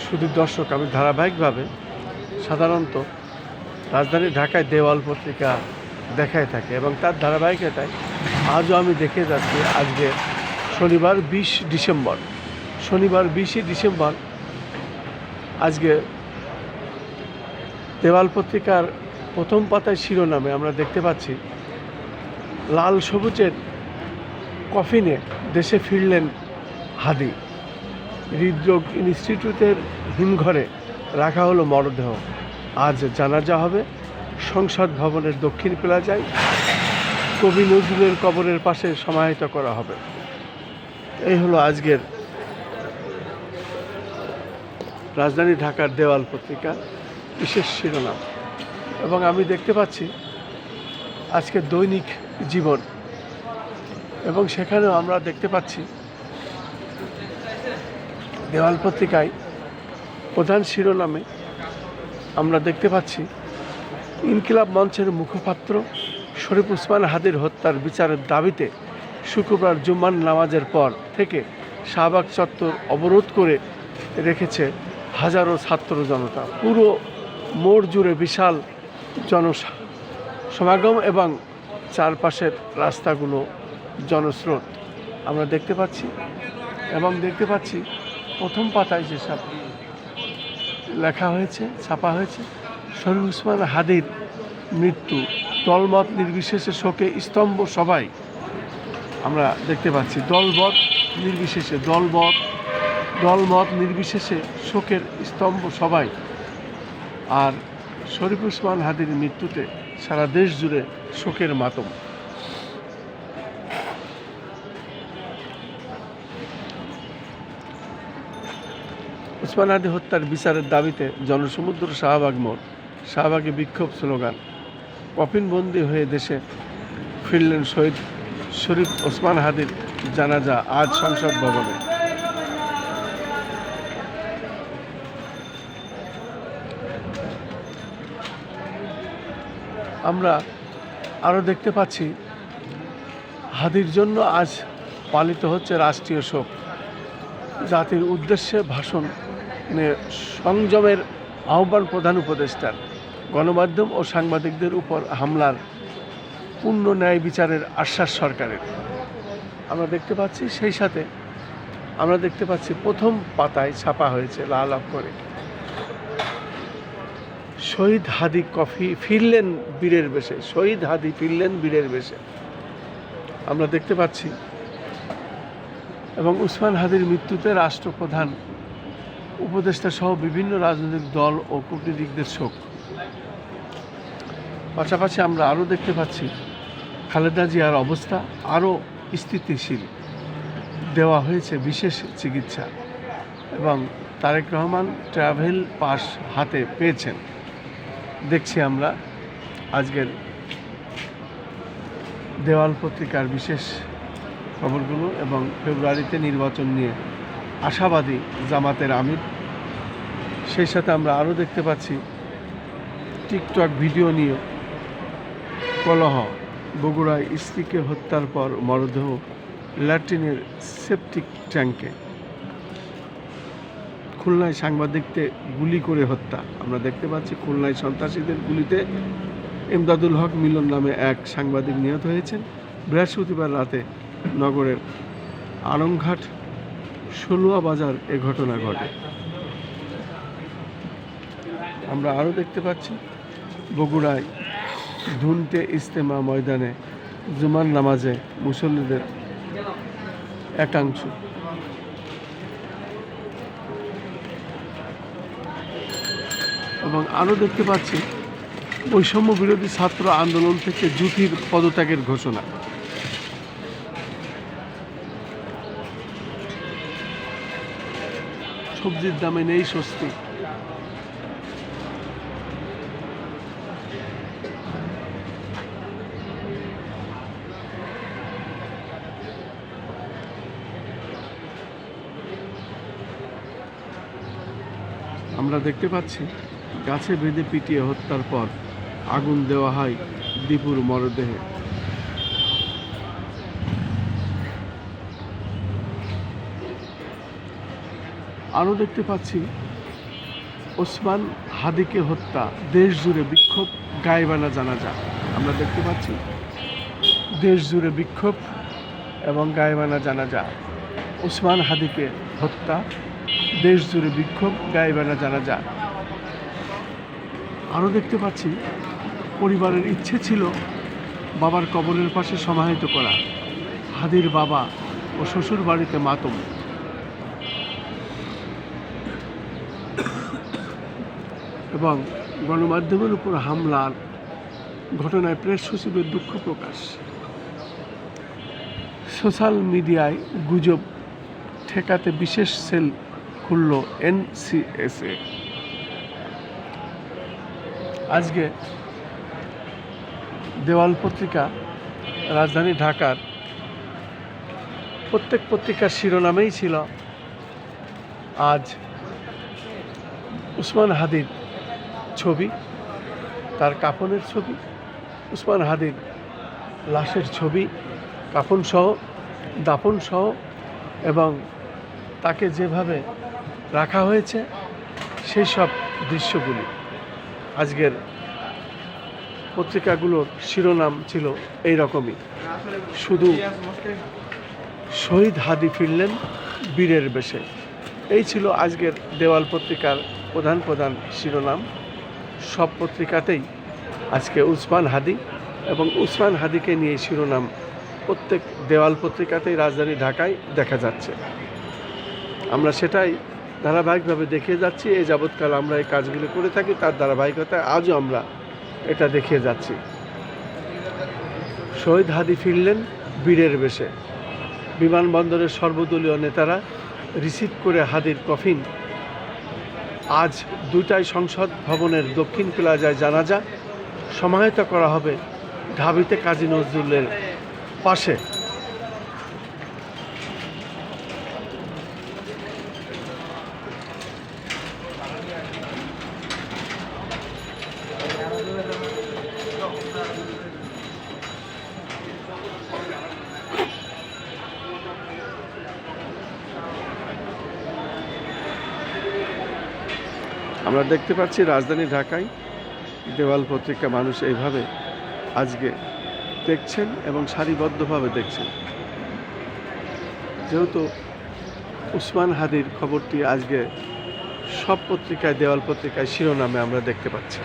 শুধু দর্শক, আমি ধারাবাহিকভাবে সাধারণত রাজধানী ঢাকায় দেওয়াল পত্রিকা দেখায় থাকে এবং তার ধারাবাহিকতায় আজও আমি দেখে যাচ্ছি। আজকে শনিবার 20 ডিসেম্বর আজকে দেওয়াল পত্রিকার প্রথম পাতায় শিরোনামে আমরা দেখতে পাচ্ছি, লাল সবুজের কফিনে দেশে ফিরলেন হাদি। হৃদরোগ ইনস্টিটিউটের হিমঘরে রাখা হলো মরদেহ। আজ জানাজা হবে সংসদ ভবনের দক্ষিণ প্লাজায়। কবি নজরুলের কবরের পাশে সমাহিত করা হবে। এই হলো আজকের রাজধানী ঢাকার দেওয়াল পত্রিকা বিশেষ শিরোনাম। এবং আমি দেখতে পাচ্ছি আজকে দৈনিক জীবন, এবং সেখানেও আমরা দেখতে পাচ্ছি দেওয়াল পত্রিকায় প্রধান শিরোনামে আমরা দেখতে পাচ্ছি, ইনকিলাব মঞ্চের মুখপাত্র শরীফ ওসমান হাদির হত্যার বিচারের দাবিতে শুক্রবার জুম্মার নামাজের পর থেকে শাহবাগ চত্বর অবরোধ করে রেখেছে হাজারো ছাত্র জনতা। পুরো মোড় জুড়ে বিশাল জনসমাগম এবং চারপাশের রাস্তাগুলো জনস্রোত আমরা দেখতে পাচ্ছি। এবং দেখতে পাচ্ছি প্রথম পাতায় যেসব লেখা হয়েছে, ছাপা হয়েছে, শরীফ ওসমান হাদির মৃত্যু, দলমত নির্বিশেষে শোকে স্তম্ভ সবাই। আমরা দেখতে পাচ্ছি দলমত নির্বিশেষে শোকের স্তম্ভ সবাই। আর শরীফ ওসমান হাদির মৃত্যুতে সারা দেশ জুড়ে শোকের মাতম। ওসমান হাদি হত্যার বিচারের দাবিতে জনসমুদ্র শাহবাগ মোড়, শাহবাগে বিক্ষোভ স্লোগান। কফিনবন্দি হয়ে দেশে ফিরলেন শহীদ শরীফ ওসমান হাদির জানাজা আজ সংসদ ভবনে। আমরা আরও দেখতে পাচ্ছি হাদির জন্য আজ পালিত হচ্ছে রাষ্ট্রীয় শোক। জাতির উদ্দেশ্যে ভাষণে সংযমের আহ্বান প্রধান উপদেষ্টার। গণমাধ্যম ও সাংবাদিকদের উপর হামলার পূর্ণ ন্যায় বিচারের আশ্বাস সরকারের। আমরা দেখতে পাচ্ছি, সেই সাথে আমরা দেখতে পাচ্ছি প্রথম পাতায় ছাপা হয়েছে লাল অক্ষরে, শহীদ হাদি ফিরলেন বীরের বেশে। শহীদ হাদি ফিরলেন বীরের বেশে আমরা দেখতে পাচ্ছি। এবং ওসমান হাদির মৃত্যুতে রাষ্ট্রপ্রধান, উপদেষ্টা সহ বিভিন্ন রাজনৈতিক দল ও কূটনীতিকদের শোক। পাশাপাশি আমরা আরও দেখতে পাচ্ছি খালেদা জিয়ার অবস্থা আরও স্থিতিশীল, দেওয়া হয়েছে বিশেষ চিকিৎসা, এবং তারেক রহমান ট্রাভেল পাস হাতে পেয়েছেন। দেখছি আমরা আজকের দেওয়াল পত্রিকার বিশেষ খবরগুলো। এবং ফেব্রুয়ারিতে নির্বাচন নিয়ে আশাবাদী জামাতের আমির। সেই সাথে আমরা আরও দেখতে পাচ্ছি টিকটক ভিডিও নিয়ে কলহ। বগুড়ায় স্ত্রীকে হত্যার পর মরদেহ ল্যাট্রিনের সেপটিক ট্যাঙ্কে। খুলনায় সাংবাদিকদের গুলি করে হত্যা। আমরা দেখতে পাচ্ছি খুলনায় সন্ত্রাসীদের গুলিতে এমদাদুল হক মিলন নামে এক সাংবাদিক নিহত হয়েছেন। বৃহস্পতিবার রাতে নগরের আলমঘাট সলুয়া বাজার এ ঘটনা ঘটে। আমরা আরও দেখতে পাচ্ছি বগুড়ায় ধুনটে ইজতেমা ময়দানে জুমার নামাজে মুসল্লিদের একাংশ। এবং আরও দেখতে পাচ্ছি বৈষম্য বিরোধী ছাত্র আন্দোলন থেকে জুথির পদত্যাগের ঘোষণা। সবজির দামে নেই স্বস্তি। আমরা দেখতে পাচ্ছি গাছে বেঁধে পিটিয়ে হত্যার পর আগুন দেওয়া হয় দীপুর মরদেহে। আরও দেখতে পাচ্ছি ওসমান হাদিকে হত্যা, দেশ জুড়ে বিক্ষোভ, গায়েবানা জানাজা। আমরা দেখতে পাচ্ছি দেশ জুড়ে বিক্ষোভ এবং গায়েবানা জানাজা। ওসমান হাদিকে হত্যা, দেশ জুড়ে বিক্ষোভ, গায়েবানা জানাজা। আরও দেখতে পাচ্ছি পরিবারের ইচ্ছে ছিল বাবার কবরের পাশে সমাহিত করা। হাদির বাবা ও শ্বশুর বাড়িতে মাতম। এবং গণমাধ্যমের উপর হামলার ঘটনায় প্রেস সচিবের দুঃখ প্রকাশ। সোশ্যাল মিডিয়ায় গুজব ঠেকাতে বিশেষ সেল খুলল এনসিএসএ। আজকে দেওয়াল পত্রিকা রাজধানী ঢাকার প্রত্যেক পত্রিকার শিরোনামেই ছিল আজ ওসমান হাদির ছবি, তার কাফনের ছবি, ওসমান হাদির লাশের ছবি, কাফনসহ, দাফনসহ এবং তাকে যেভাবে রাখা হয়েছে সেই সব দৃশ্যগুলি। আজকের পত্রিকাগুলোর শিরোনাম ছিল এই রকমই, শুধু শহীদ হাদি ফিরলেন বীরের বেশে। এই ছিল আজকের দেওয়াল পত্রিকার প্রধান শিরোনাম। সব পত্রিকাতেই আজকে ওসমান হাদি এবং ওসমান হাদিকে নিয়ে শিরোনাম প্রত্যেক দেওয়াল পত্রিকাতেই রাজধানী ঢাকায় দেখা যাচ্ছে। আমরা সেটাই ধারাবাহিকভাবে দেখিয়ে যাচ্ছি। এই যাবৎকাল আমরা এই কাজগুলো করে থাকি, তার ধারাবাহিকতায় আজও আমরা এটা দেখিয়ে যাচ্ছি। শহীদ হাদি ফিরলেন বীরের বেশে। বিমানবন্দরের সর্বদলীয় নেতারা রিসিভ করে হাদির কফিন আজ 2টায় সংসদ ভবনের দক্ষিণ প্লাজায় জানাজা সমাহিত করা হবে ঢাবিতে কাজী নজরুলের পাশে। আমরা দেখতে পাচ্ছি রাজধানী ঢাকায় দেওয়াল পত্রিকা মানুষ এইভাবে আজকে দেখছেন এবং সারিবদ্ধভাবে দেখছেন। যেহেতু ওসমান হাদির খবরটি আজকে সব পত্রিকায়, দেওয়াল পত্রিকায় শিরোনামে আমরা দেখতে পাচ্ছি।